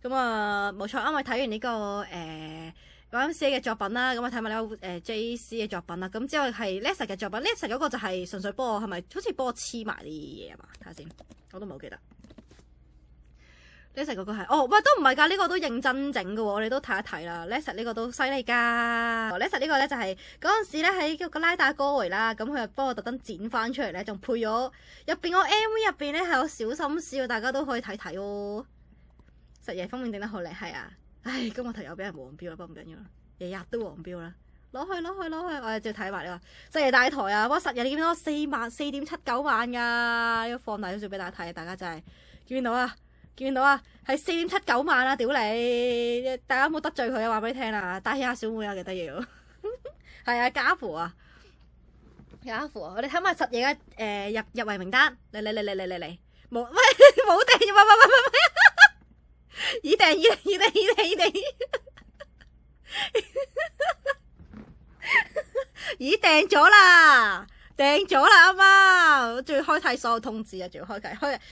咁啊冇錯，啱啱睇完呢個YMCA 嘅作品啦，咁我睇埋呢個JC 嘅作品啦，咁之後係 Lesser 嘅作品 ，Lesser 嗰個就係純粹幫我係咪好似幫我黐埋啲嘢啊嘛？睇下先，我都冇記得。Lesser 嗰個係喂都唔係㗎，呢個都認真整嘅喎，你都睇一睇啦。Lesser 呢個都犀利㗎。Lesser 呢個咧就係嗰陣時咧喺個拉打歌維啦，咁佢又幫我特登剪翻出嚟咧，仲配咗入邊個 MV 入邊咧係有小心思，大家都可以睇睇喎。實嘢封面整得好靚，係啊！唉，今個頭又俾人黃標啦，不過唔緊要啦，日日都黃標啦，攞去，我哋再睇埋呢個實嘢大台啊！哇，實嘢你見到4.79萬㗎，呢個放大少少俾大家睇，大家真係見到啊，係4.79萬啊！屌你，大家冇得罪佢啊！話俾你聽啦，帶起下小妹啊，幾得意喎！係啊，家父啊，我哋睇埋實嘢嘅入圍名單，嚟，冇喂冇訂，喂。已訂，已訂咗啦，啱啱，仲要開睇所有通知啊，仲要開。